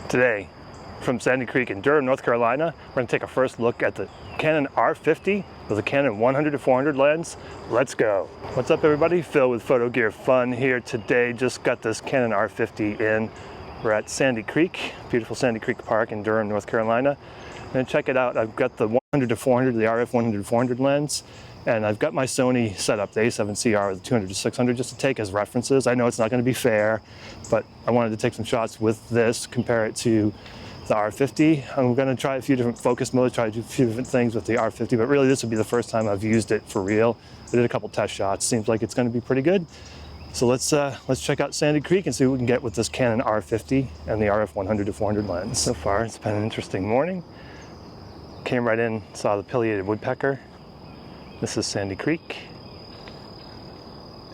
Today, from Sandy Creek in Durham, North Carolina, we're going to take a first look at the Canon R50 with a Canon 100-400 lens. Let's go. What's up everybody? Phil with Photo Gear Fun here today. Just got this Canon R50 in. We're at Sandy Creek, beautiful Sandy Creek Park in Durham, North Carolina. And check it out. I've got the 100-400, the RF 100-400 lens. And I've got my Sony set up, the A7CR with 200-600 just to take as references. I know it's not going to be fair, but I wanted to take some shots with this, compare it to the R50. I'm going to try a few different focus modes, try to do a few different things with the R50, but really this would be the first time I've used it for real. I did a couple test shots. Seems like it's going to be pretty good. So let's check out Sandy Creek and see what we can get with this Canon R50 and the RF 100-400 lens. So far, it's been an interesting morning. Came right in, saw the pileated woodpecker. This is Sandy Creek,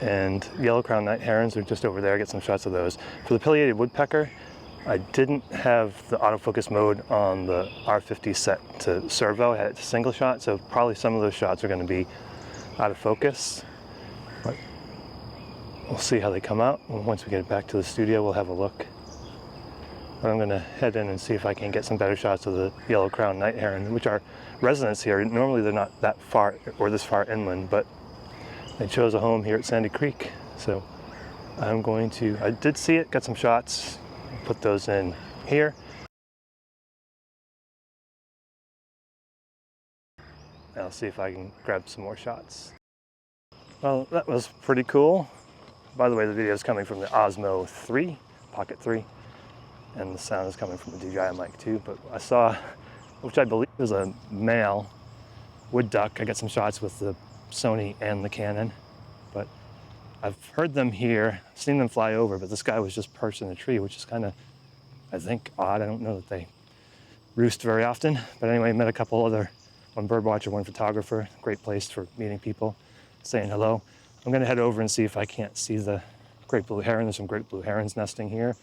and yellow-crowned night herons are just over there. Get some shots of those. For the pileated woodpecker, I didn't have the autofocus mode on the R50 set to servo. I had it to single shot, so probably some of those shots are going to be out of focus. But we'll see how they come out. Once we get back to the studio, we'll have a look. But I'm going to head in and see if I can get some better shots of the yellow-crowned night heron, which are residents here. Normally they're not that far or this far inland, but they chose a home here at Sandy Creek. So I did see it, got some shots, put those in here. I'll see if I can grab some more shots. Well, that was pretty cool. By the way, the video is coming from the Osmo 3, Pocket 3. And the sound is coming from the DJI mic too, but I saw, which I believe is a male wood duck. I got some shots with the Sony and the Canon, but I've heard them here, seen them fly over, but this guy was just perched in a tree, which is kind of, I think, odd. I don't know that they roost very often, but anyway, met a couple other, one bird watcher, one photographer. Great place for meeting people, saying hello. I'm gonna head over and see if I can't see the great blue heron. There's some great blue herons nesting here.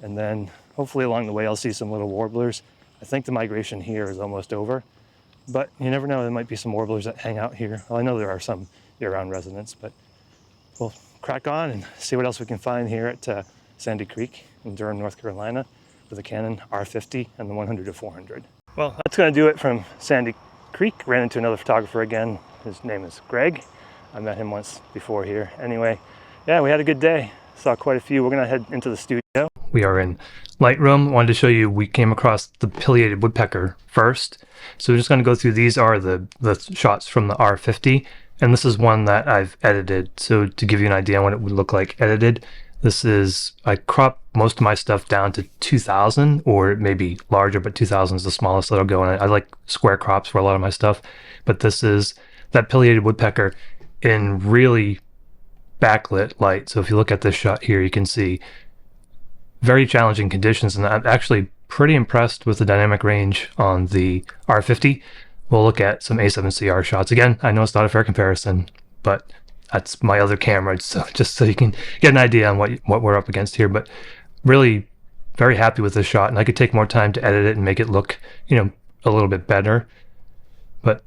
And then hopefully along the way I'll see some little warblers. I think the migration here is almost over, but you never know, there might be some warblers that hang out here. Well, I know there are some year-round residents, but we'll crack on and see what else we can find here at Sandy Creek in Durham, North Carolina with the Canon R50 and the 100-400. Well, that's gonna do it from Sandy Creek. Ran into another photographer again. His name is Greg. I met him once before here. Anyway, yeah, we had a good day. Saw quite a few. We're gonna head into the studio. We are in Lightroom. Wanted to show you, we came across the pileated woodpecker first. So we're just going to go through, these are the shots from the R50. And this is one that I've edited. So to give you an idea on what it would look like edited, this is, I cropped most of my stuff down to 2000, or maybe larger, but 2000 is the smallest that'll go. And I like square crops for a lot of my stuff. But this is that pileated woodpecker in really backlit light. So if you look at this shot here, you can see very challenging conditions, and I'm actually pretty impressed with the dynamic range on the R50. We'll look at some A7CR shots. Again, I know it's not a fair comparison, but that's my other camera, so just so you can get an idea on what we're up against here. But really very happy with this shot, and I could take more time to edit it and make it look, you know, a little bit better. But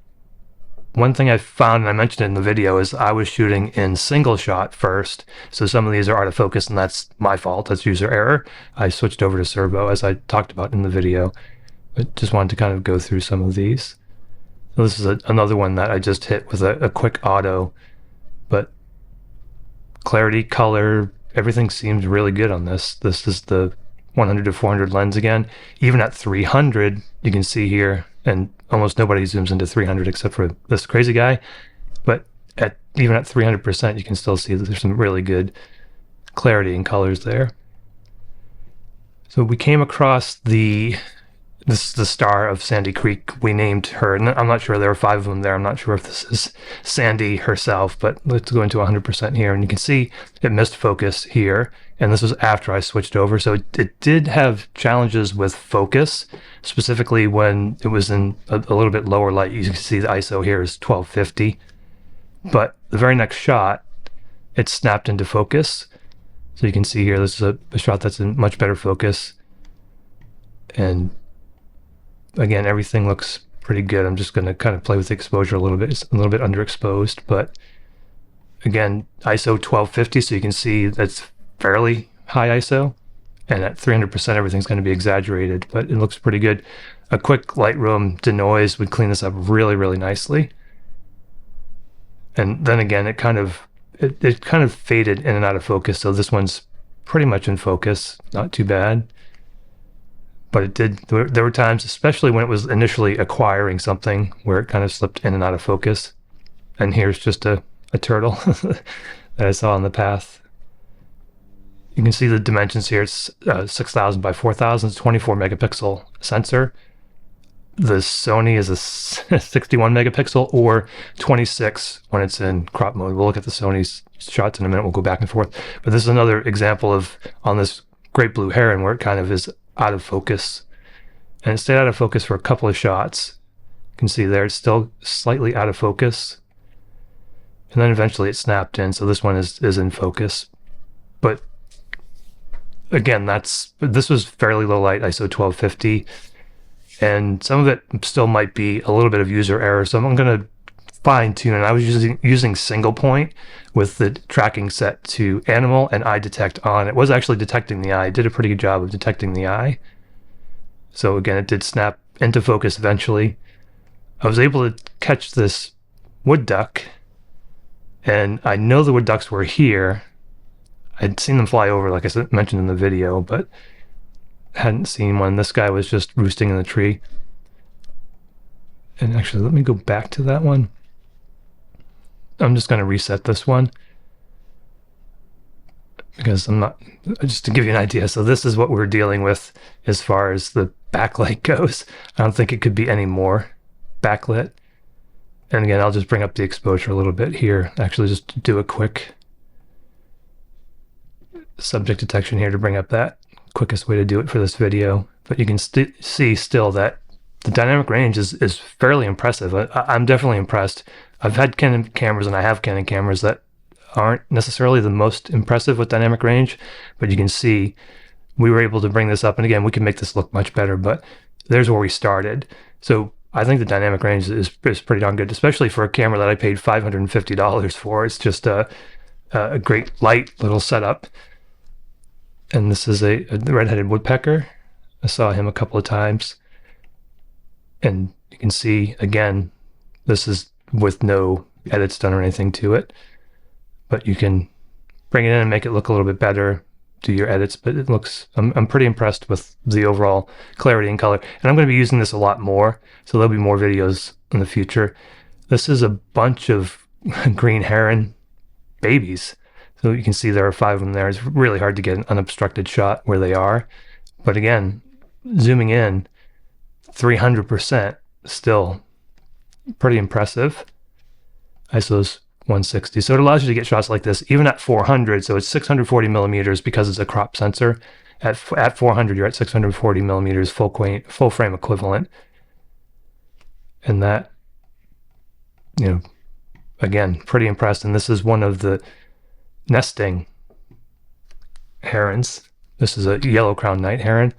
one thing I found, and I mentioned it in the video, is I was shooting in single shot first. So some of these are out of focus, and that's my fault. That's user error. I switched over to servo, as I talked about in the video. But just wanted to kind of go through some of these. So this is another one that I just hit with a quick auto. But clarity, color, everything seems really good on this. This is the 100-400 lens again. Even at 300, you can see here, and almost nobody zooms into 300 except for this crazy guy. But even at 300%, you can still see that there's some really good clarity and colors there. So we came across this is the star of Sandy Creek. We named her, and I'm not sure, there were 5 of them there. I'm not sure if this is Sandy herself, but let's go into 100% here. And you can see it missed focus here. And this was after I switched over. So it did have challenges with focus, specifically when it was in a little bit lower light. You can see the ISO here is 1250. But the very next shot, it snapped into focus. So you can see here, this is a shot that's in much better focus. And again, everything looks pretty good. I'm just going to kind of play with the exposure a little bit. It's a little bit underexposed, but again, ISO 1250, so you can see that's fairly high ISO. And at 300%, everything's going to be exaggerated, but it looks pretty good. A quick Lightroom denoise would clean this up really, really nicely. And then again, it kind of faded in and out of focus. So this one's pretty much in focus, not too bad. But there were times, especially when it was initially acquiring something, where it kind of slipped in and out of focus. And here's just a turtle that I saw on the path. You can see the dimensions here. It's 6,000 by 4,000. It's 24 megapixel sensor. The Sony is a 61 megapixel or 26 when it's in crop mode. We'll look at the Sony's shots in a minute. We'll go back and forth. But this is another example of, on this great blue heron, where it kind of is out of focus. And it stayed out of focus for a couple of shots. You can see there, it's still slightly out of focus. And then eventually it snapped in. So this one is in focus. But again, this was fairly low light, ISO 1250. And some of it still might be a little bit of user error. So I'm going to fine tune. And I was using single point with the tracking set to animal and eye detect on. It was actually detecting the eye. It did a pretty good job of detecting the eye. So again, it did snap into focus eventually. I was able to catch this wood duck. And I know the wood ducks were here. I'd seen them fly over, like I mentioned in the video, but hadn't seen one. This guy was just roosting in the tree. And actually, let me go back to that one. I'm just going to reset this one, because just to give you an idea. So this is what we're dealing with as far as the backlight goes. I don't think it could be any more backlit. And again, I'll just bring up the exposure a little bit here. Actually, just do a quick subject detection here to bring up that. Quickest way to do it for this video. But you can see still that the dynamic range is fairly impressive. I'm definitely impressed. I've had Canon cameras, and I have Canon cameras that aren't necessarily the most impressive with dynamic range, but you can see we were able to bring this up. And again, we can make this look much better, but there's where we started. So I think the dynamic range is pretty darn good, especially for a camera that I paid $550 for. It's just a great light little setup. And this is a red-headed woodpecker. I saw him a couple of times. And you can see, again, this is with no edits done or anything to it. But you can bring it in and make it look a little bit better, do your edits. But it looks, I'm pretty impressed with the overall clarity and color. And I'm going to be using this a lot more, so there'll be more videos in the future. This is a bunch of green heron babies. So you can see there are 5 of them there. It's really hard to get an unobstructed shot where they are. But again, zooming in, 300% still pretty impressive. ISO's 160. So it allows you to get shots like this, even at 400. So it's 640 millimeters because it's a crop sensor. At 400, you're at 640 millimeters full frame equivalent. And that, again, pretty impressed. And this is one of the nesting herons. This is a yellow-crowned night heron,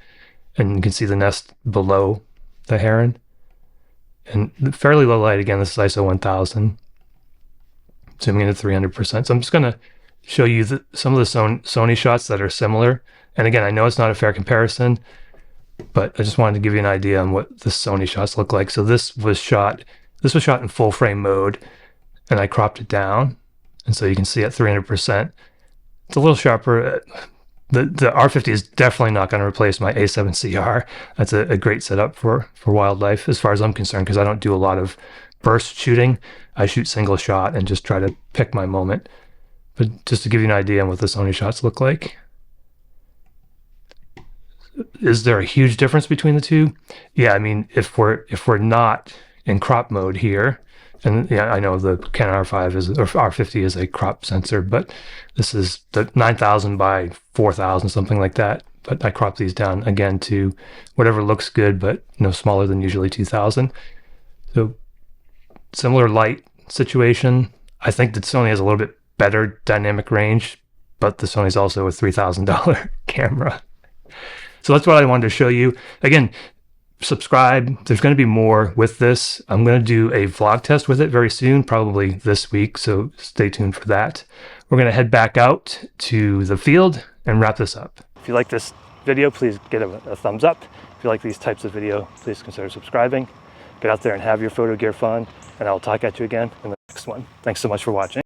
and you can see the nest below the heron. And fairly low light. Again, this is ISO 1000. Zooming into 300%. So I'm just going to show you some of the Sony shots that are similar. And again, I know it's not a fair comparison, but I just wanted to give you an idea on what the Sony shots look like. So this was shot in full frame mode, and I cropped it down. And so you can see at 300%, it's a little sharper. The R50 is definitely not going to replace my A7CR. That's a great setup for wildlife as far as I'm concerned, because I don't do a lot of burst shooting. I shoot single shot and just try to pick my moment. But just to give you an idea on what the Sony shots look like. Is there a huge difference between the two? Yeah, I mean, if we're not in crop mode here, and yeah, I know the Canon R5 or R50 is a crop sensor, but this is the 9,000 by 4,000, something like that. But I crop these down again to whatever looks good, but no smaller than usually 2,000. So similar light situation. I think that Sony has a little bit better dynamic range, but the Sony's also a $3,000 camera. So that's what I wanted to show you. Again, subscribe. There's going to be more with this. I'm going to do a vlog test with it very soon, probably this week, so stay tuned for that. We're going to head back out to the field and wrap this up. If you like this video, please give it a thumbs up. If you like these types of video, please consider subscribing. Get out there and have your photo gear fun, and I'll talk at you again in the next one. Thanks so much for watching.